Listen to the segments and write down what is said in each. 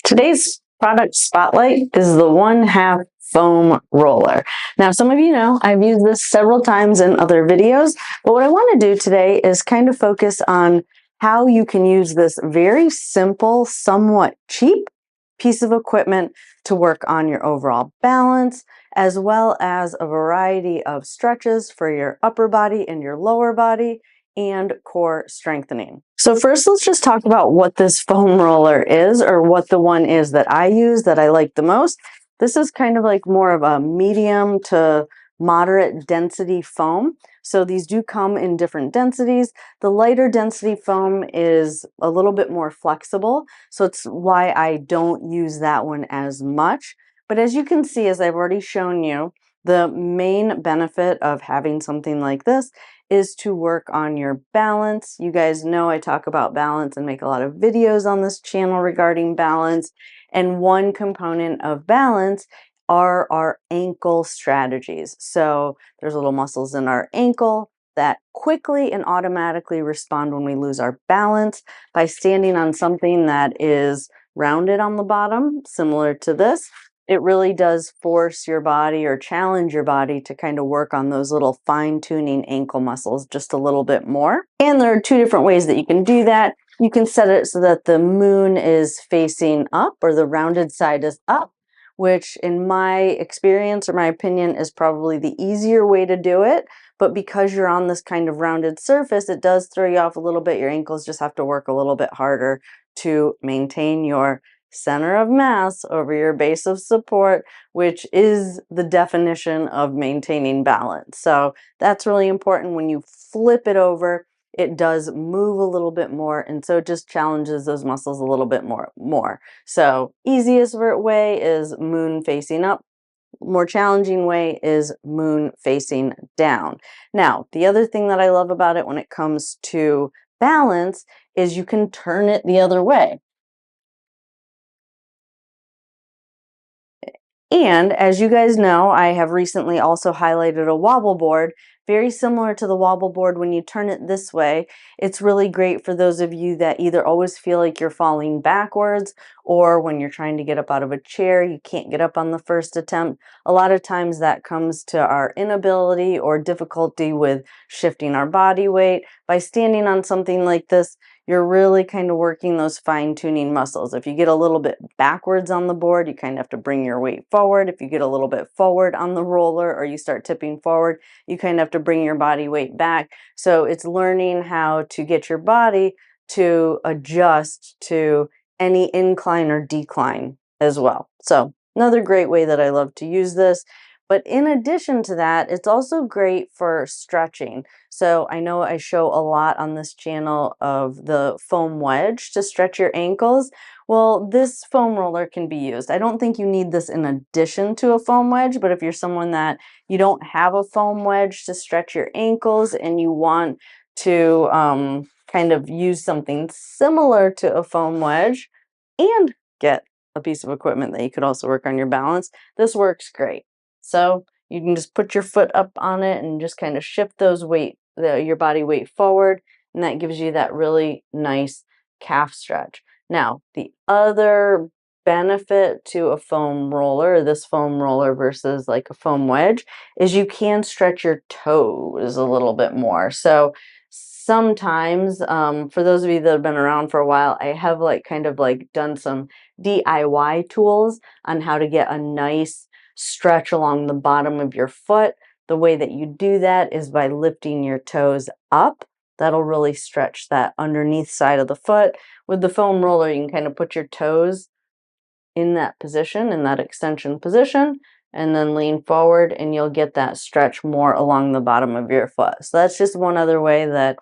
Today's product spotlight is the 1/2 foam roller. Now, some of you know I've used this several times in other videos, but what I want to do today is kind of focus on how you can use this very simple, somewhat cheap piece of equipment to work on your overall balance, as well as a variety of stretches for your upper body and your lower body, and core strengthening. So first, let's just talk about what this foam roller is, or what the one is that I use that I like the most. This is kind of like more of a medium to moderate density foam. So these do come in different densities. The lighter density foam is a little bit more flexible, so it's why I don't use that one as much. But as you can see, as I've already shown you, the main benefit of having something like this is to work on your balance. You guys know I talk about balance and make a lot of videos on this channel regarding balance. And one component of balance are our ankle strategies. So there's little muscles in our ankle that quickly and automatically respond when we lose our balance by standing on something that is rounded on the bottom, similar to this. It really does force your body or challenge your body to kind of work on those little fine-tuning ankle muscles just a little bit more. And there are two different ways that you can do that. You can set it so that the moon is facing up, or the rounded side is up, which in my experience or my opinion is probably the easier way to do it. But because you're on this kind of rounded surface, it does throw you off a little bit. Your ankles just have to work a little bit harder to maintain your center of mass over your base of support, which is the definition of maintaining balance. So that's really important. When you flip it over, it does move a little bit more, and so it just challenges those muscles a little bit more. So easiest way is moon facing up. More challenging way is moon facing down. Now, the other thing that I love about it when it comes to balance is you can turn it the other way. And as you guys know, I have recently also highlighted a wobble board, very similar to the wobble board. When you turn it this way, it's really great for those of you that either always feel like you're falling backwards, or when you're trying to get up out of a chair, you can't get up on the first attempt. A lot of times that comes to our inability or difficulty with shifting our body weight. By standing on something like this, you're really kind of working those fine-tuning muscles. If you get a little bit backwards on the board, you kind of have to bring your weight forward. If you get a little bit forward on the roller, or you start tipping forward, you kind of have to bring your body weight back. So it's learning how to get your body to adjust to any incline or decline as well. So another great way that I love to use this. But in addition to that, it's also great for stretching. So I know I show a lot on this channel of the foam wedge to stretch your ankles. Well, this foam roller can be used. I don't think you need this in addition to a foam wedge, but if you're someone that you don't have a foam wedge to stretch your ankles and you want to kind of use something similar to a foam wedge and get a piece of equipment that you could also work on your balance, this works great. So you can just put your foot up on it and just kind of shift those your body weight forward, and that gives you that really nice calf stretch. Now, the other benefit to a foam roller, this foam roller versus like a foam wedge, is you can stretch your toes a little bit more. So sometimes, for those of you that have been around for a while, I have kind of done some DIY tools on how to get a nice stretch along the bottom of your foot. The way that you do that is by lifting your toes up. That'll really stretch that underneath side of the foot. With the foam roller, you can kind of put your toes in that position, in that extension position, and then lean forward, and you'll get that stretch more along the bottom of your foot. So that's just one other way that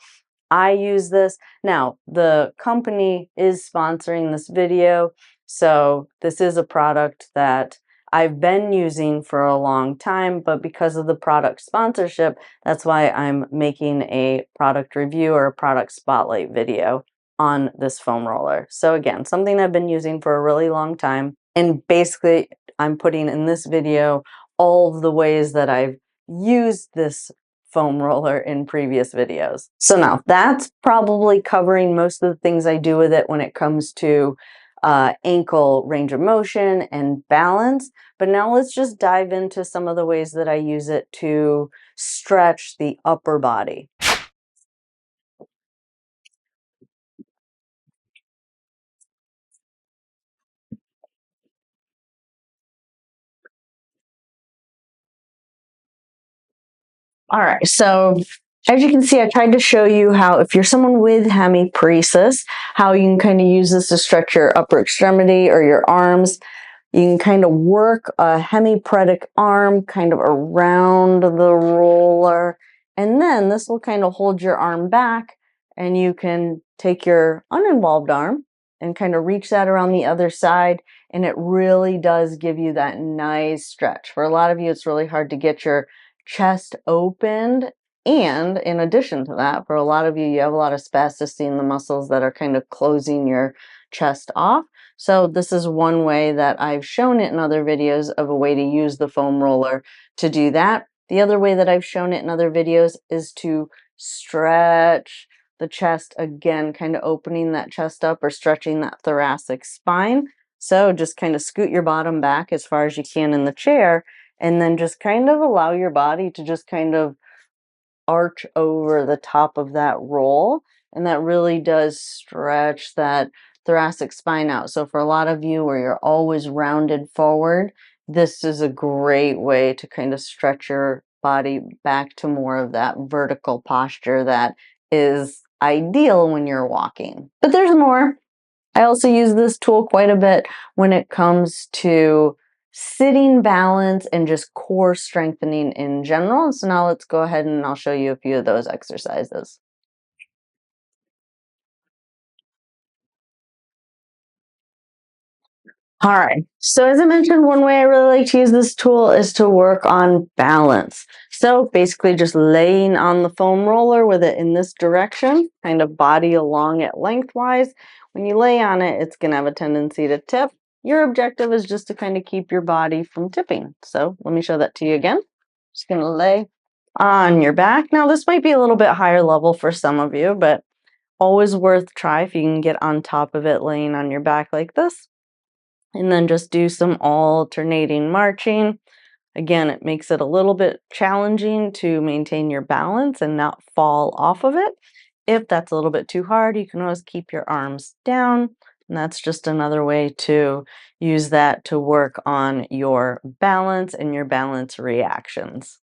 I use this. Now, the company is sponsoring this video, so this is a product that I've been using for a long time, but because of the product sponsorship, that's why I'm making a product review or a product spotlight video on this foam roller. So again, something I've been using for a really long time, and basically I'm putting in this video all of the ways that I've used this foam roller in previous videos. So now that's probably covering most of the things I do with it when it comes to ankle range of motion and balance. But now let's just dive into some of the ways that I use it to stretch the upper body. All right, so as you can see, I tried to show you how if you're someone with hemiparesis, how you can kind of use this to stretch your upper extremity or your arms. You can kind of work a hemiparetic arm kind of around the roller, and then this will kind of hold your arm back, and you can take your uninvolved arm and kind of reach that around the other side, and it really does give you that nice stretch. For a lot of you, it's really hard to get your chest opened, and in addition to that, for a lot of you, you have a lot of spasticity in the muscles that are kind of closing your chest off. So this is one way that I've shown it in other videos of a way to use the foam roller to do that. The other way that I've shown it in other videos is to stretch the chest again, kind of opening that chest up or stretching that thoracic spine. So just kind of scoot your bottom back as far as you can in the chair, and then just kind of allow your body to just kind of arch over the top of that roll, and that really does stretch that thoracic spine out. So for a lot of you where you're always rounded forward, this is a great way to kind of stretch your body back to more of that vertical posture that is ideal when you're walking. But there's more. I also use this tool quite a bit when it comes to sitting balance and just core strengthening in general. So now let's go ahead and I'll show you a few of those exercises. All right. So as I mentioned, one way I really like to use this tool is to work on balance. So basically just laying on the foam roller with it in this direction, kind of body along it lengthwise. When you lay on it, it's going to have a tendency to tip. Your objective is just to kind of keep your body from tipping. So let me show that to you again. Just going to lay on your back. Now this might be a little bit higher level for some of you, but always worth try if you can get on top of it laying on your back like this. And then just do some alternating marching. Again, it makes it a little bit challenging to maintain your balance and not fall off of it. If that's a little bit too hard, you can always keep your arms down. And that's just another way to use that to work on your balance and your balance reactions.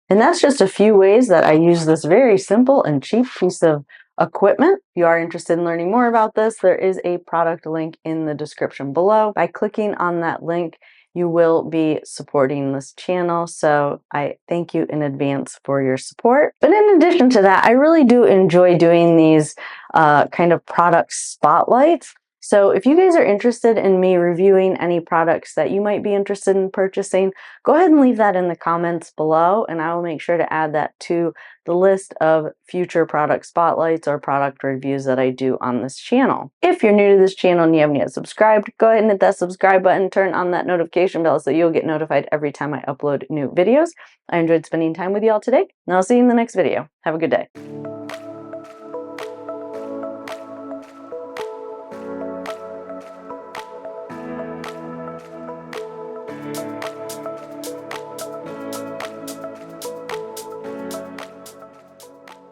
And that's just a few ways that I use this very simple and cheap piece of equipment. If you are interested in learning more about this, there is a product link in the description below. By clicking on that link, you will be supporting this channel. So I thank you in advance for your support. But in addition to that, I really do enjoy doing these kind of product spotlights. So if you guys are interested in me reviewing any products that you might be interested in purchasing, go ahead and leave that in the comments below, and I will make sure to add that to the list of future product spotlights or product reviews that I do on this channel. If you're new to this channel and you haven't yet subscribed, go ahead and hit that subscribe button, turn on that notification bell so you'll get notified every time I upload new videos. I enjoyed spending time with you all today, and I'll see you in the next video. Have a good day.